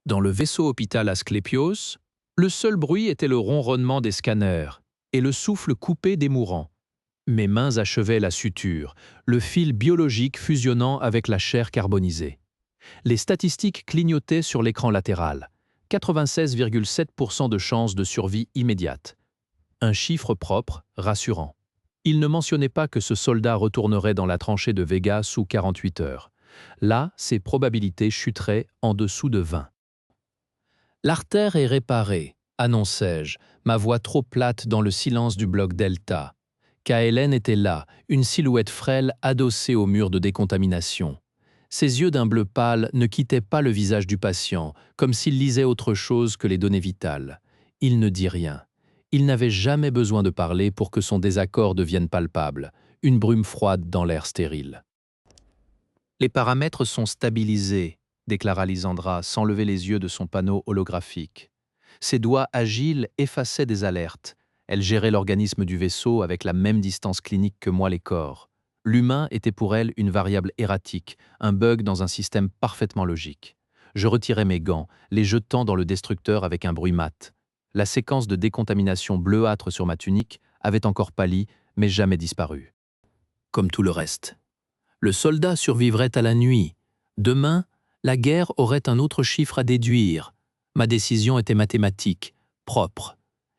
Dans le vaisseau hôpital Asclépios, le seul bruit était le ronronnement des scanners et le souffle coupé des mourants. Mes mains achevaient la suture, le fil biologique fusionnant avec la chair carbonisée. Les statistiques clignotaient sur l'écran latéral. 96,7% de chances de survie immédiate. Un chiffre propre, rassurant. Il ne mentionnait pas que ce soldat retournerait dans la tranchée de Vega sous 48 heures. Là, ses probabilités chuteraient en dessous de 20. L'artère est réparée, annonçai-je, ma voix trop plate dans le silence du bloc Delta. KLN était là, une silhouette frêle adossée au mur de décontamination. Ses yeux d'un bleu pâle ne quittaient pas le visage du patient, comme s'il lisait autre chose que les données vitales. Il ne dit rien. Il n'avait jamais besoin de parler pour que son désaccord devienne palpable, une brume froide dans l'air stérile. Les paramètres sont stabilisés, déclara Lisandra sans lever les yeux de son panneau holographique. Ses doigts agiles effaçaient des alertes. Elle gérait l'organisme du vaisseau avec la même distance clinique que moi les corps. L'humain était pour elle une variable erratique, un bug dans un système parfaitement logique. Je retirai mes gants, les jetant dans le destructeur avec un bruit mat. La séquence de décontamination bleuâtre sur ma tunique avait encore pâli, mais jamais disparu. Comme tout le reste. Le soldat survivrait à la nuit. Demain, la guerre aurait un autre chiffre à déduire. Ma décision était mathématique, propre.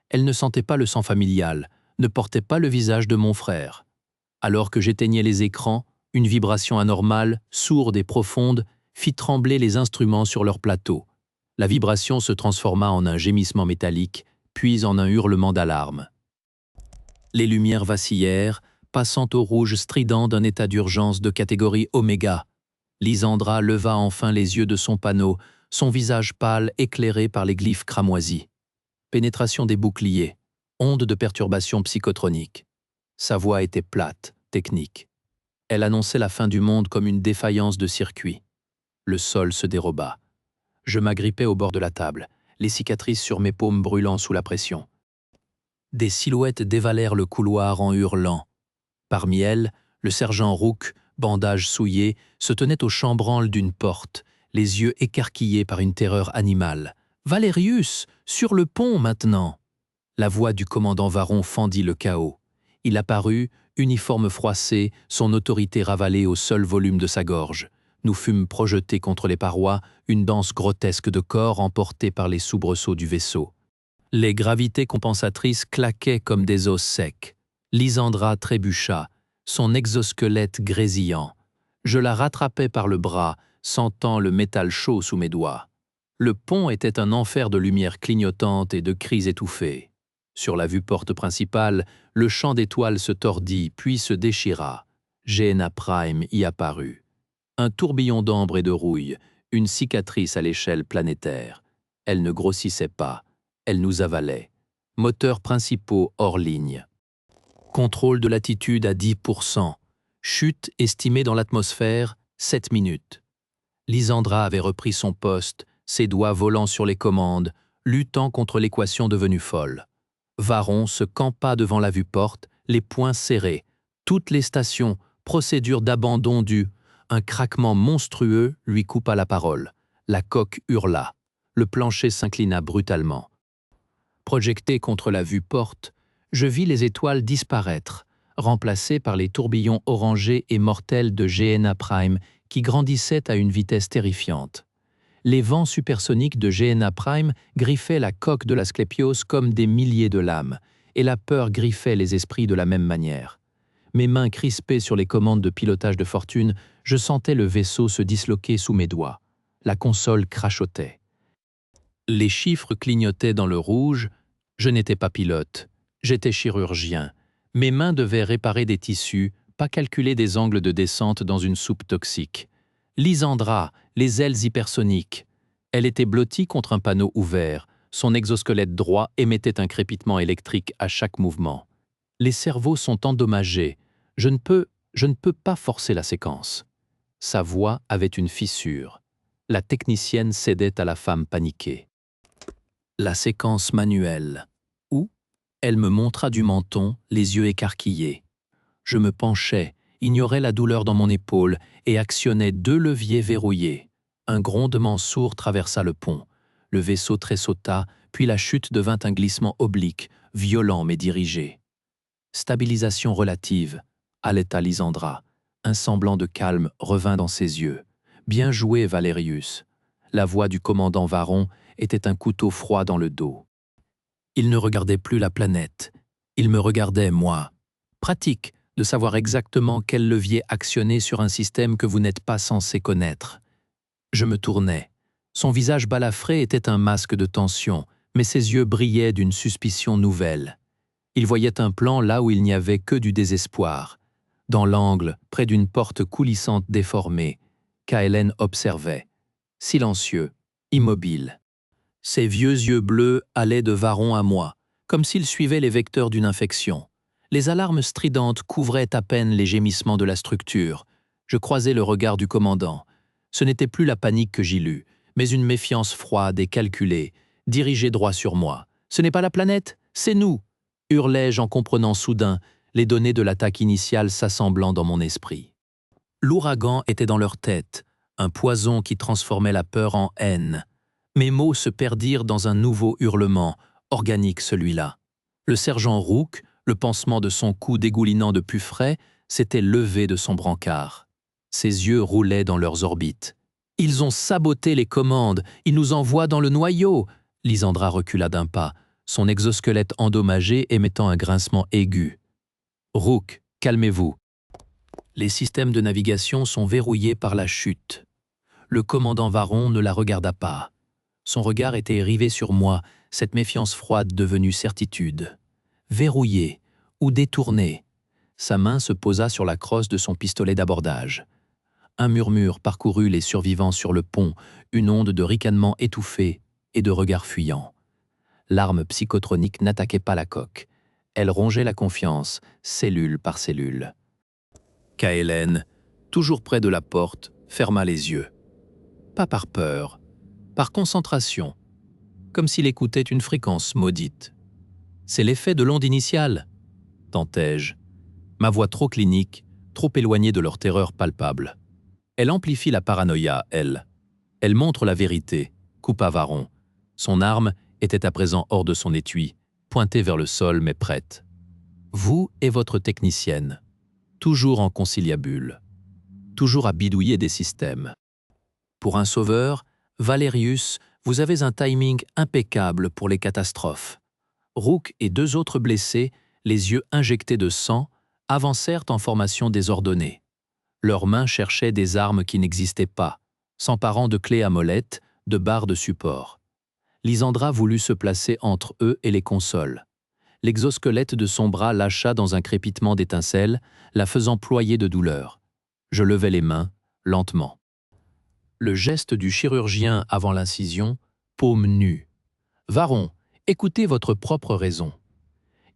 Elle ne sentait pas le sang familial, ne portait pas le visage de mon frère. Alors que j'éteignais les écrans, une vibration anormale, sourde et profonde, fit trembler les instruments sur leur plateau. La vibration se transforma en un gémissement métallique, puis en un hurlement d'alarme. Les lumières vacillèrent, passant au rouge strident d'un état d'urgence de catégorie oméga. Lisandra leva enfin les yeux de son panneau, son visage pâle éclairé par les glyphes cramoisis. Pénétration des boucliers, onde de perturbation psychotronique. Sa voix était plate, technique. Elle annonçait la fin du monde comme une défaillance de circuit. Le sol se déroba. Je m'agrippais au bord de la table, les cicatrices sur mes paumes brûlant sous la pression. Des silhouettes dévalèrent le couloir en hurlant. Parmi elles, le sergent Rook, bandage souillé, se tenait au chambranle d'une porte, les yeux écarquillés par une terreur animale. « Valérius, sur le pont maintenant !» La voix du commandant Varon fendit le chaos. Il apparut, uniforme froissé, son autorité ravalée au seul volume de sa gorge. Nous fûmes projetés contre les parois, une danse grotesque de corps emportée par les soubresauts du vaisseau. Les gravités compensatrices claquaient comme des os secs. Lisandra trébucha, son exosquelette grésillant. Je la rattrapais par le bras, sentant le métal chaud sous mes doigts. Le pont était un enfer de lumière clignotante et de cris étouffés. Sur la vue-porte principale, le champ d'étoiles se tordit, puis se déchira. GNA Prime y apparut. Un tourbillon d'ambre et de rouille, une cicatrice à l'échelle planétaire. Elle ne grossissait pas, elle nous avalait. Moteurs principaux hors ligne. Contrôle de l'attitude à 10%. Chute estimée dans l'atmosphère, 7 minutes. Lisandra avait repris son poste, ses doigts volant sur les commandes, luttant contre l'équation devenue folle. Varon se campa devant la vue-porte, les poings serrés. Toutes les stations, procédure d'abandon du... Un craquement monstrueux lui coupa la parole. La coque hurla. Le plancher s'inclina brutalement. Projeté contre la vue-porte, je vis les étoiles disparaître, remplacées par les tourbillons orangés et mortels de GNA Prime qui grandissaient à une vitesse terrifiante. Les vents supersoniques de GNA Prime griffaient la coque de l'Asclépios comme des milliers de lames, et la peur griffait les esprits de la même manière. Mes mains crispées sur les commandes de pilotage de fortune, je sentais le vaisseau se disloquer sous mes doigts. La console crachotait. Les chiffres clignotaient dans le rouge. Je n'étais pas pilote, j'étais chirurgien. Mes mains devaient réparer des tissus, pas calculer des angles de descente dans une soupe toxique. Lisandra, les ailes hypersoniques. Elle était blottie contre un panneau ouvert. Son exosquelette droit émettait un crépitement électrique à chaque mouvement. Les cerveaux sont endommagés. Je ne peux pas forcer la séquence. Sa voix avait une fissure. La technicienne cédait à la femme paniquée. La séquence manuelle. Où? Elle me montra du menton, les yeux écarquillés. Je me penchai, ignorais la douleur dans mon épaule et actionnai 2 leviers verrouillés. Un grondement sourd traversa le pont. Le vaisseau tressauta, puis la chute devint un glissement oblique, violent mais dirigé. Stabilisation relative, haleta Lysandra. Un semblant de calme revint dans ses yeux. Bien joué, Valerius. La voix du commandant Varon était un couteau froid dans le dos. Il ne regardait plus la planète. Il me regardait, moi. Pratique de savoir exactement quel levier actionner sur un système que vous n'êtes pas censé connaître. Je me tournai. Son visage balafré était un masque de tension, mais ses yeux brillaient d'une suspicion nouvelle. Il voyait un plan là où il n'y avait que du désespoir. Dans l'angle, près d'une porte coulissante déformée, Kaelen observait, silencieux, immobile. Ses vieux yeux bleus allaient de Varon à moi, comme s'ils suivaient les vecteurs d'une infection. Les alarmes stridentes couvraient à peine les gémissements de la structure. Je croisai le regard du commandant. Ce n'était plus la panique que j'y lus, mais une méfiance froide et calculée, dirigée droit sur moi. « Ce n'est pas la planète, c'est nous !» hurlai-je en comprenant soudain, les données de l'attaque initiale s'assemblant dans mon esprit. L'ouragan était dans leur tête, un poison qui transformait la peur en haine. Mes mots se perdirent dans un nouveau hurlement, organique celui-là. Le sergent Rook, le pansement de son cou dégoulinant de pus frais, s'était levé de son brancard. Ses yeux roulaient dans leurs orbites. « Ils ont saboté les commandes, ils nous envoient dans le noyau !» Lysandra recula d'un pas, son exosquelette endommagé émettant un grincement aigu. « Rook, calmez-vous. Les systèmes de navigation sont verrouillés par la chute. » Le commandant Varon ne la regarda pas. Son regard était rivé sur moi, cette méfiance froide devenue certitude. Verrouillé ou détourné, sa main se posa sur la crosse de son pistolet d'abordage. Un murmure parcourut les survivants sur le pont, une onde de ricanements étouffés et de regards fuyants. L'arme psychotronique n'attaquait pas la coque. Elle rongeait la confiance, cellule par cellule. Kaelen, toujours près de la porte, ferma les yeux. Pas par peur, par concentration, comme s'il écoutait une fréquence maudite. « C'est l'effet de l'onde initiale », tentai-je. Ma voix trop clinique, trop éloignée de leur terreur palpable. Elle amplifie la paranoïa, elle. Elle montre la vérité, coupa Varon. Son arme était à présent hors de son étui, pointée vers le sol mais prête. Vous et votre technicienne, toujours en conciliabule, toujours à bidouiller des systèmes. Pour un sauveur, Valerius, vous avez un timing impeccable pour les catastrophes. Rook et 2 autres blessés, les yeux injectés de sang, avancèrent en formation désordonnée. Leurs mains cherchaient des armes qui n'existaient pas, s'emparant de clés à molette, de barres de support. Lysandra voulut se placer entre eux et les consoles. L'exosquelette de son bras lâcha dans un crépitement d'étincelles, la faisant ployer de douleur. Je levai les mains, lentement. Le geste du chirurgien avant l'incision, paume nue. « Varon, écoutez votre propre raison. »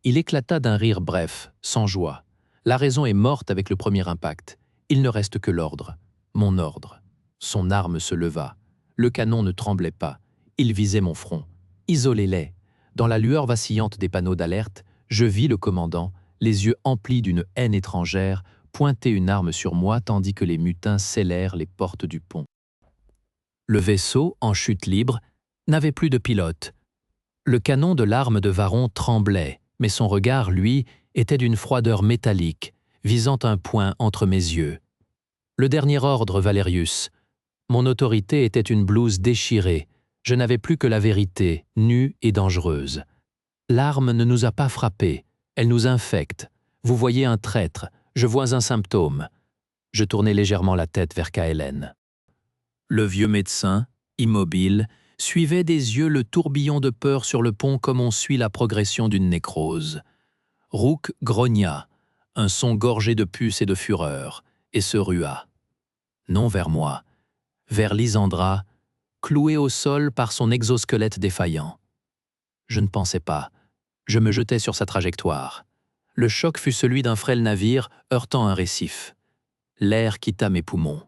Il éclata d'un rire bref, sans joie. La raison est morte avec le premier impact. Il ne reste que l'ordre. Mon ordre. Son arme se leva. Le canon ne tremblait pas. Il visait mon front. Isolez-les. Dans la lueur vacillante des panneaux d'alerte, je vis le commandant, les yeux emplis d'une haine étrangère, pointer une arme sur moi tandis que les mutins scellèrent les portes du pont. Le vaisseau, en chute libre, n'avait plus de pilote. Le canon de l'arme de Varon tremblait, mais son regard, lui, était d'une froideur métallique, visant un point entre mes yeux. Le dernier ordre, Valerius. Mon autorité était une blouse déchirée. Je n'avais plus que la vérité, nue et dangereuse. L'arme ne nous a pas frappés. Elle nous infecte. Vous voyez un traître. Je vois un symptôme. Je tournai légèrement la tête vers Kaelen. Le vieux médecin, immobile, suivait des yeux le tourbillon de peur sur le pont comme on suit la progression d'une nécrose. Rook grogna, un son gorgé de puces et de fureur, et se rua. Non vers moi, vers Lysandra, clouée au sol par son exosquelette défaillant. Je ne pensais pas. Je me jetai sur sa trajectoire. Le choc fut celui d'un frêle navire heurtant un récif. L'air quitta mes poumons.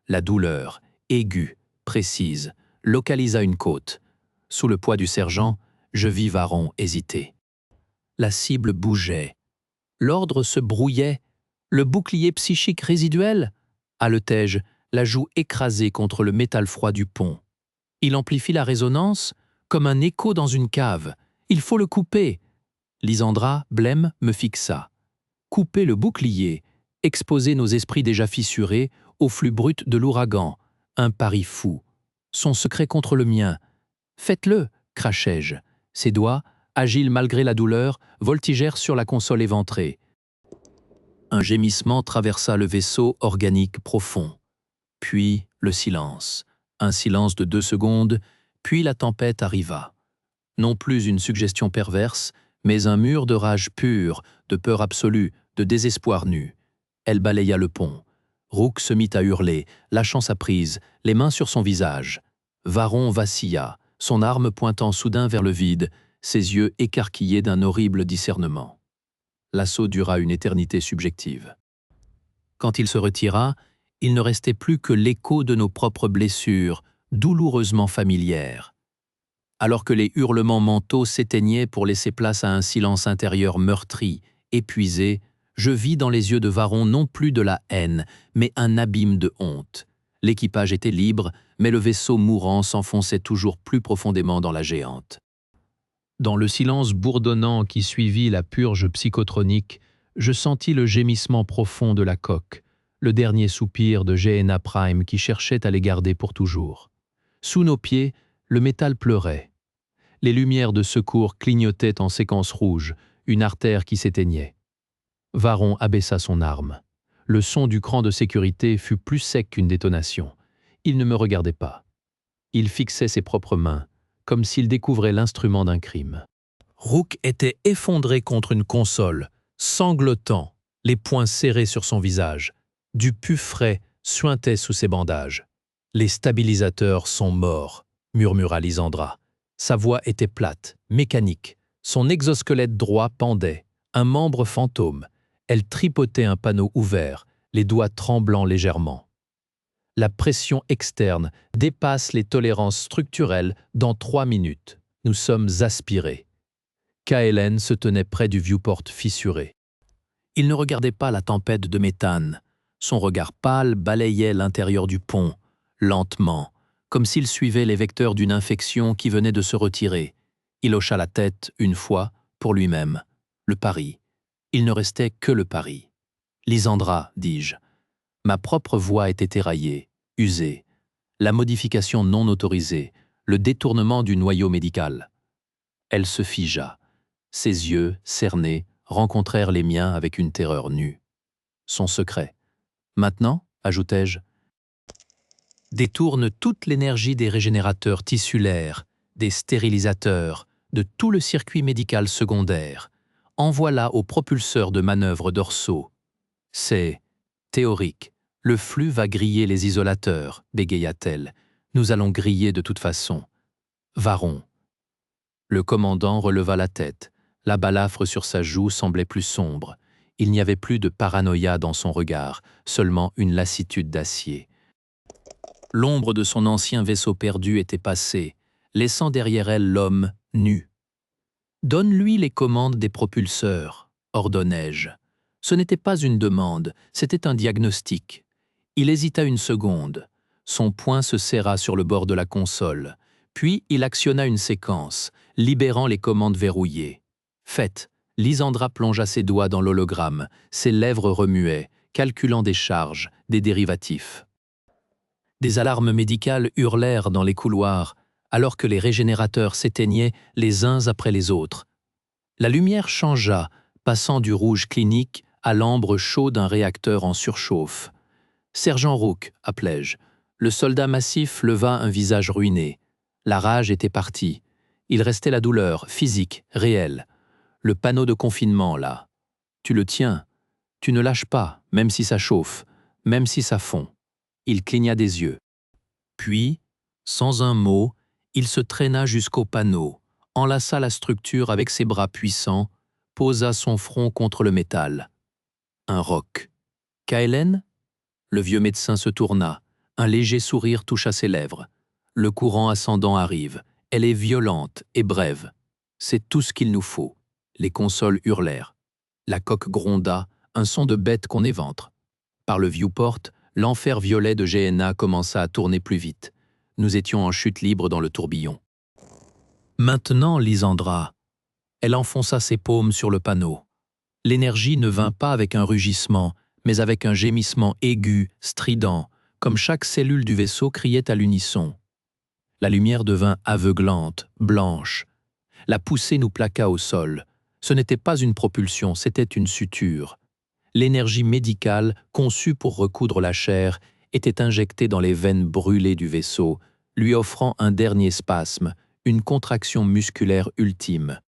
La douleur, aiguë, précise, localisa une côte. Sous le poids du sergent, je vis Varon hésiter. La cible bougeait. L'ordre se brouillait. Le bouclier psychique résiduel, haletai-je, la joue écrasée contre le métal froid du pont. Il amplifie la résonance, comme un écho dans une cave. Il faut le couper. Lysandra, blême, me fixa. Couper le bouclier, exposer nos esprits déjà fissurés au flux brut de l'ouragan. Un pari fou. Son secret contre le mien. Faites-le, crachai-je. Ses doigts, agiles malgré la douleur, voltigèrent sur la console éventrée. Un gémissement traversa le vaisseau organique profond. Puis le silence. Un silence de 2 secondes, puis la tempête arriva. Non plus une suggestion perverse, mais un mur de rage pure, de peur absolue, de désespoir nu. Elle balaya le pont. Rook se mit à hurler, lâchant sa prise, les mains sur son visage. Varon vacilla, son arme pointant soudain vers le vide, ses yeux écarquillés d'un horrible discernement. L'assaut dura une éternité subjective. Quand il se retira, il ne restait plus que l'écho de nos propres blessures, douloureusement familières. Alors que les hurlements mentaux s'éteignaient pour laisser place à un silence intérieur meurtri, épuisé, je vis dans les yeux de Varon non plus de la haine, mais un abîme de honte. L'équipage était libre, mais le vaisseau mourant s'enfonçait toujours plus profondément dans la géante. Dans le silence bourdonnant qui suivit la purge psychotronique, je sentis le gémissement profond de la coque, le dernier soupir de Gehenna Prime qui cherchait à les garder pour toujours. Sous nos pieds, le métal pleurait. Les lumières de secours clignotaient en séquence rouge, une artère qui s'éteignait. Varon abaissa son arme. Le son du cran de sécurité fut plus sec qu'une détonation. Il ne me regardait pas. Il fixait ses propres mains, comme s'il découvrait l'instrument d'un crime. Rook était effondré contre une console, sanglotant, les poings serrés sur son visage. Du pus frais suintait sous ses bandages. « Les stabilisateurs sont morts », murmura Lysandra. Sa voix était plate, mécanique. Son exosquelette droit pendait, un membre fantôme. Elle tripotait un panneau ouvert, les doigts tremblant légèrement. La pression externe dépasse les tolérances structurelles dans 3 minutes. Nous sommes aspirés. KLN se tenait près du viewport fissuré. Il ne regardait pas la tempête de méthane. Son regard pâle balayait l'intérieur du pont, lentement, comme s'il suivait les vecteurs d'une infection qui venait de se retirer. Il hocha la tête une fois, pour lui-même. Le pari. Il ne restait que le pari. « Lysandra, dis-je. » Ma propre voix était éraillée, usée. La modification non autorisée, le détournement du noyau médical. Elle se figea. Ses yeux, cernés, rencontrèrent les miens avec une terreur nue. Son secret. Maintenant, ajoutai-je, détourne toute l'énergie des régénérateurs tissulaires, des stérilisateurs, de tout le circuit médical secondaire. Envoie-la aux propulseurs de manœuvre dorsaux. C'est théorique. Le flux va griller les isolateurs, bégaya-t-elle. Nous allons griller de toute façon. Varon. Le commandant releva la tête. La balafre sur sa joue semblait plus sombre. Il n'y avait plus de paranoïa dans son regard, seulement une lassitude d'acier. L'ombre de son ancien vaisseau perdu était passée, laissant derrière elle l'homme nu. « Donne-lui les commandes des propulseurs », ordonnai-je. Ce n'était pas une demande, c'était un diagnostic. Il hésita une seconde. Son poing se serra sur le bord de la console. Puis il actionna une séquence, libérant les commandes verrouillées. Faites. Lysandra plongea ses doigts dans l'hologramme. Ses lèvres remuaient, calculant des charges, des dérivatifs. Des alarmes médicales hurlèrent dans les couloirs, alors que les régénérateurs s'éteignaient les uns après les autres. La lumière changea, passant du rouge clinique à l'ambre chaud d'un réacteur en surchauffe. « Sergent Rook », appelai-je. Le soldat massif leva un visage ruiné. La rage était partie. Il restait la douleur, physique, réelle. Le panneau de confinement, là. Tu le tiens. Tu ne lâches pas, même si ça chauffe, même si ça fond. Il cligna des yeux. Puis, sans un mot, il se traîna jusqu'au panneau, enlaça la structure avec ses bras puissants, posa son front contre le métal. Un roc. « KLN » Le vieux médecin se tourna. Un léger sourire toucha ses lèvres. Le courant ascendant arrive. Elle est violente et brève. C'est tout ce qu'il nous faut. Les consoles hurlèrent. La coque gronda, un son de bête qu'on éventre. Par le viewport, l'enfer violet de Gehenna commença à tourner plus vite. Nous étions en chute libre dans le tourbillon. Maintenant, Lysandra. Elle enfonça ses paumes sur le panneau. L'énergie ne vint pas avec un rugissement, mais avec un gémissement aigu, strident, comme chaque cellule du vaisseau criait à l'unisson. La lumière devint aveuglante, blanche. La poussée nous plaqua au sol. Ce n'était pas une propulsion, c'était une suture. L'énergie médicale, conçue pour recoudre la chair, était injectée dans les veines brûlées du vaisseau, lui offrant un dernier spasme, une contraction musculaire ultime.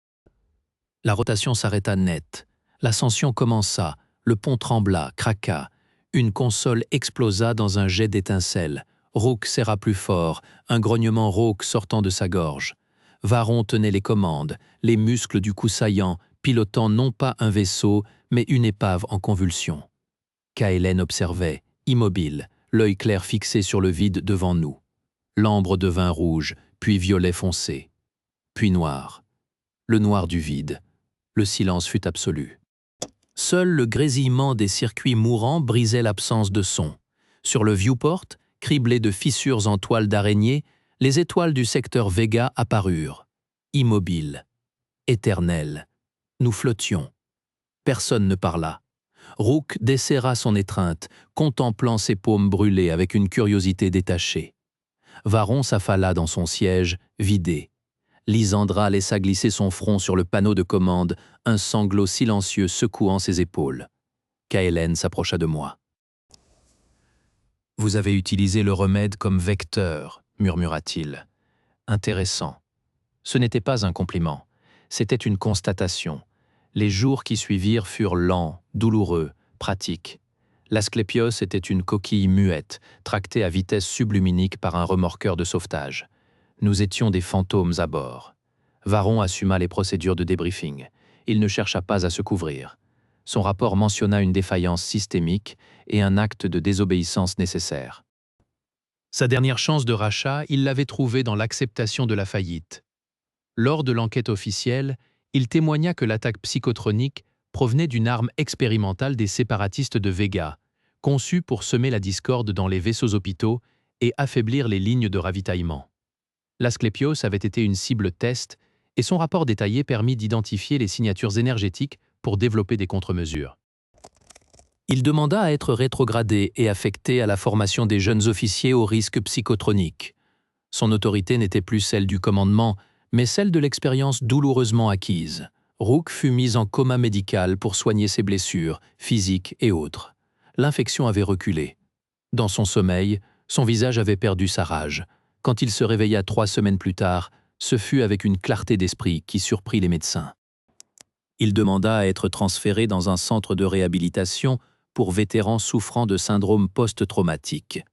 La rotation s'arrêta net. L'ascension commença, le pont trembla, craqua. Une console explosa dans un jet d'étincelles. Rook serra plus fort, un grognement rauque sortant de sa gorge. Varon tenait les commandes, les muscles du cou saillant, pilotant non pas un vaisseau, mais une épave en convulsion. Kaelen observait, immobile, l'œil clair fixé sur le vide devant nous. L'ambre devint rouge, puis violet foncé, puis noir. Le noir du vide. Le silence fut absolu. Seul le grésillement des circuits mourants brisait l'absence de son. Sur le viewport, criblé de fissures en toile d'araignée, les étoiles du secteur Vega apparurent. Immobiles. Éternelles. Nous flottions. Personne ne parla. Rook desserra son étreinte, contemplant ses paumes brûlées avec une curiosité détachée. Varon s'affala dans son siège, vidé. Lysandra laissa glisser son front sur le panneau de commande, un sanglot silencieux secouant ses épaules. Kaelen s'approcha de moi. « Vous avez utilisé le remède comme vecteur, murmura-t-il. Intéressant. Ce n'était pas un compliment, c'était une constatation. Les jours qui suivirent furent lents, douloureux, pratiques. L'Asclépios était une coquille muette, tractée à vitesse subluminique par un remorqueur de sauvetage. Nous étions des fantômes à bord. Varon assuma les procédures de débriefing. Il ne chercha pas à se couvrir. Son rapport mentionna une défaillance systémique et un acte de désobéissance nécessaire. Sa dernière chance de rachat, il l'avait trouvée dans l'acceptation de la faillite. Lors de l'enquête officielle, il témoigna que l'attaque psychotronique provenait d'une arme expérimentale des séparatistes de Vega, conçue pour semer la discorde dans les vaisseaux hôpitaux et affaiblir les lignes de ravitaillement. L'Asclépios avait été une cible test et son rapport détaillé permit d'identifier les signatures énergétiques pour développer des contre-mesures. Il demanda à être rétrogradé et affecté à la formation des jeunes officiers au risque psychotronique. Son autorité n'était plus celle du commandement, mais celle de l'expérience douloureusement acquise. Rook fut mis en coma médical pour soigner ses blessures, physiques et autres. L'infection avait reculé. Dans son sommeil, son visage avait perdu sa rage. Quand il se réveilla 3 semaines plus tard, ce fut avec une clarté d'esprit qui surprit les médecins. Il demanda à être transféré dans un centre de réhabilitation pour vétérans souffrant de syndrome post-traumatique.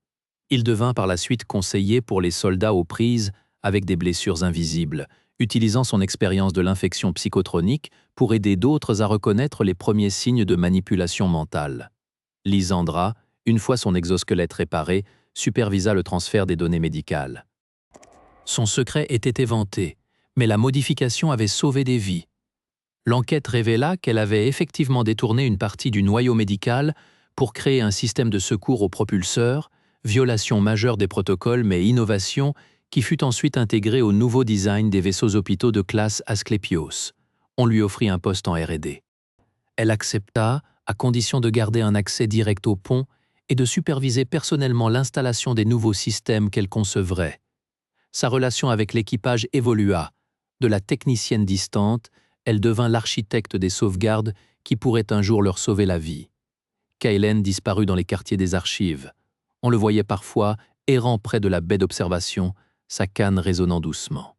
Il devint par la suite conseiller pour les soldats aux prises avec des blessures invisibles, utilisant son expérience de l'infection psychotronique pour aider d'autres à reconnaître les premiers signes de manipulation mentale. Lysandra, une fois son exosquelette réparé, supervisa le transfert des données médicales. Son secret était éventé, mais la modification avait sauvé des vies. L'enquête révéla qu'elle avait effectivement détourné une partie du noyau médical pour créer un système de secours aux propulseurs, violation majeure des protocoles mais innovation qui fut ensuite intégrée au nouveau design des vaisseaux hôpitaux de classe Asclépios. On lui offrit un poste en R&D. Elle accepta, à condition de garder un accès direct au pont et de superviser personnellement l'installation des nouveaux systèmes qu'elle concevrait. Sa relation avec l'équipage évolua. De la technicienne distante, elle devint l'architecte des sauvegardes qui pourrait un jour leur sauver la vie. Kaelen disparut dans les quartiers des archives. On le voyait parfois errant près de la baie d'observation, sa canne résonnant doucement.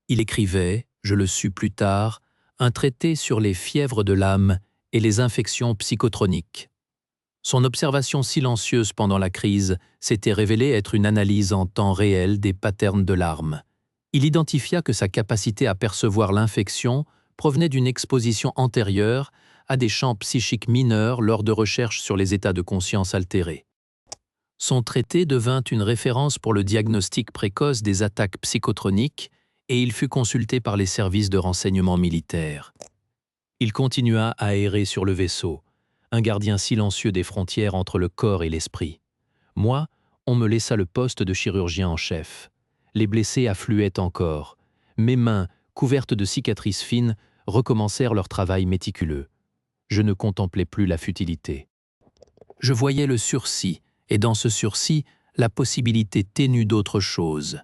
Il écrivait, je le sus plus tard, un traité sur les fièvres de l'âme et les infections psychotroniques. Son observation silencieuse pendant la crise s'était révélée être une analyse en temps réel des patterns de larmes. Il identifia que sa capacité à percevoir l'infection provenait d'une exposition antérieure à des champs psychiques mineurs lors de recherches sur les états de conscience altérés. Son traité devint une référence pour le diagnostic précoce des attaques psychotroniques et il fut consulté par les services de renseignement militaires. Il continua à errer sur le vaisseau, un gardien silencieux des frontières entre le corps et l'esprit. Moi, on me laissa le poste de chirurgien en chef. Les blessés affluaient encore. Mes mains, couvertes de cicatrices fines, recommencèrent leur travail méticuleux. Je ne contemplais plus la futilité. Je voyais le sursis, et dans ce sursis, la possibilité ténue d'autre chose.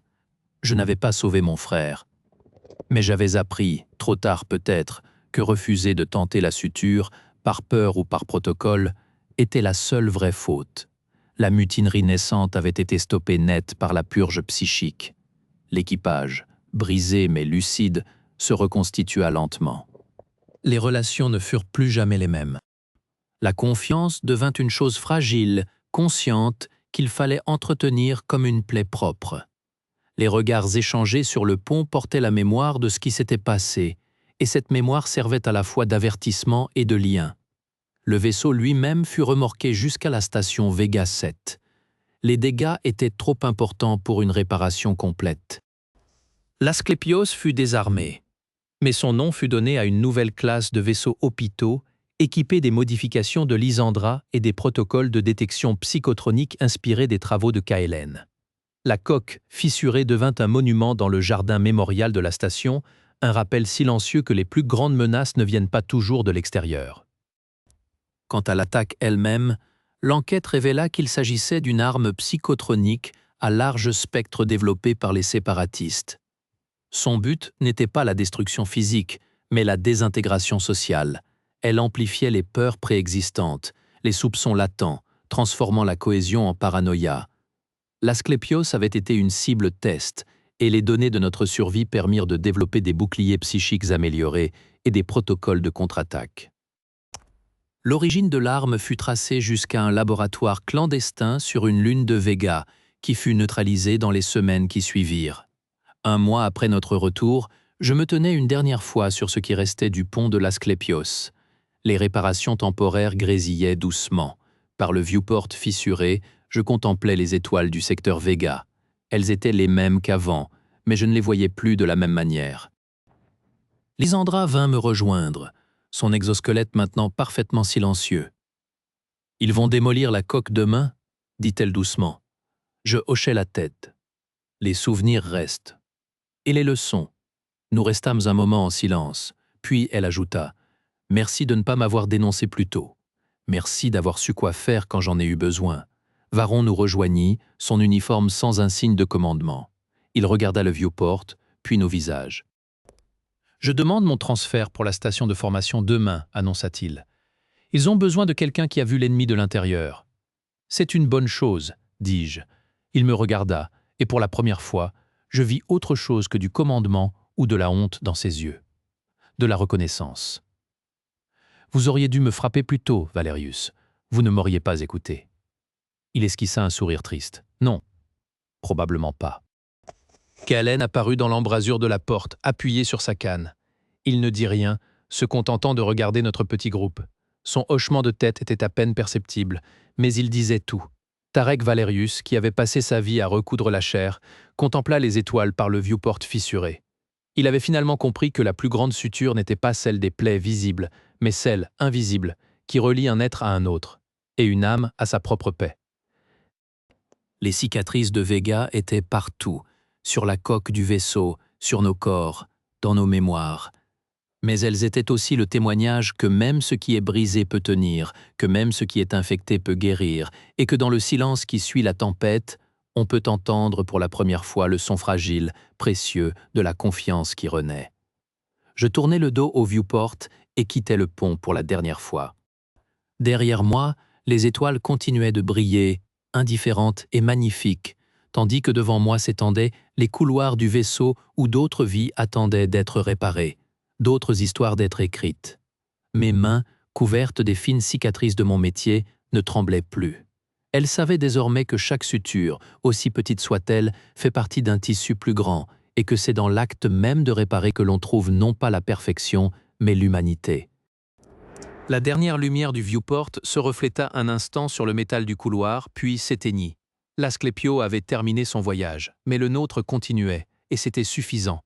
Je n'avais pas sauvé mon frère. Mais j'avais appris, trop tard peut-être, que refuser de tenter la suture, par peur ou par protocole, était la seule vraie faute. La mutinerie naissante avait été stoppée net par la purge psychique. L'équipage, brisé mais lucide, se reconstitua lentement. Les relations ne furent plus jamais les mêmes. La confiance devint une chose fragile, consciente, qu'il fallait entretenir comme une plaie propre. Les regards échangés sur le pont portaient la mémoire de ce qui s'était passé, et cette mémoire servait à la fois d'avertissement et de lien. Le vaisseau lui-même fut remorqué jusqu'à la station Vega 7. Les dégâts étaient trop importants pour une réparation complète. L'Asclépios fut désarmé, mais son nom fut donné à une nouvelle classe de vaisseaux hôpitaux équipés des modifications de Lysandra et des protocoles de détection psychotronique inspirés des travaux de KLN. La coque fissurée devint un monument dans le jardin mémorial de la station, un rappel silencieux que les plus grandes menaces ne viennent pas toujours de l'extérieur. Quant à l'attaque elle-même, l'enquête révéla qu'il s'agissait d'une arme psychotronique à large spectre développée par les séparatistes. Son but n'était pas la destruction physique, mais la désintégration sociale. Elle amplifiait les peurs préexistantes, les soupçons latents, transformant la cohésion en paranoïa. L'Asclépios avait été une cible test, et les données de notre survie permirent de développer des boucliers psychiques améliorés et des protocoles de contre-attaque. L'origine de l'arme fut tracée jusqu'à un laboratoire clandestin sur une lune de Vega, qui fut neutralisé dans les semaines qui suivirent. Un mois après notre retour, je me tenais une dernière fois sur ce qui restait du pont de l'Asclépios. Les réparations temporaires grésillaient doucement. Par le viewport fissuré, je contemplais les étoiles du secteur Vega. Elles étaient les mêmes qu'avant, mais je ne les voyais plus de la même manière. Lysandra vint me rejoindre, son exosquelette maintenant parfaitement silencieux. « Ils vont démolir la coque demain ?» dit-elle doucement. Je hochai la tête. Les souvenirs restent. Et les leçons. Nous restâmes un moment en silence, puis elle ajouta « Merci de ne pas m'avoir dénoncé plus tôt. Merci d'avoir su quoi faire quand j'en ai eu besoin. » Varon nous rejoignit, son uniforme sans un signe de commandement. Il regarda le viewport, puis nos visages. « Je demande mon transfert pour la station de formation demain, annonça-t-il. Ils ont besoin de quelqu'un qui a vu l'ennemi de l'intérieur. C'est une bonne chose, dis-je. Il me regarda, et pour la première fois, je vis autre chose que du commandement ou de la honte dans ses yeux. De la reconnaissance. Vous auriez dû me frapper plus tôt, Valerius. Vous ne m'auriez pas écouté. Il esquissa un sourire triste. Non, probablement pas. KLN apparut dans l'embrasure de la porte, appuyé sur sa canne. Il ne dit rien, se contentant de regarder notre petit groupe. Son hochement de tête était à peine perceptible, mais il disait tout. Tarek Valerius, qui avait passé sa vie à recoudre la chair, contempla les étoiles par le viewport fissuré. Il avait finalement compris que la plus grande suture n'était pas celle des plaies visibles, mais celle, invisible, qui relie un être à un autre, et une âme à sa propre paix. Les cicatrices de Vega étaient partout, sur la coque du vaisseau, sur nos corps, dans nos mémoires. Mais elles étaient aussi le témoignage que même ce qui est brisé peut tenir, que même ce qui est infecté peut guérir, et que dans le silence qui suit la tempête, on peut entendre pour la première fois le son fragile, précieux, de la confiance qui renaît. Je tournai le dos au viewport et quittai le pont pour la dernière fois. Derrière moi, les étoiles continuaient de briller, indifférentes et magnifiques, tandis que devant moi s'étendaient les couloirs du vaisseau où d'autres vies attendaient d'être réparées, d'autres histoires d'être écrites. Mes mains, couvertes des fines cicatrices de mon métier, ne tremblaient plus. Elles savaient désormais que chaque suture, aussi petite soit-elle, fait partie d'un tissu plus grand, et que c'est dans l'acte même de réparer que l'on trouve non pas la perfection, mais l'humanité. La dernière lumière du viewport se refléta un instant sur le métal du couloir, puis s'éteignit. L'Asclépio avait terminé son voyage, mais le nôtre continuait, et c'était suffisant.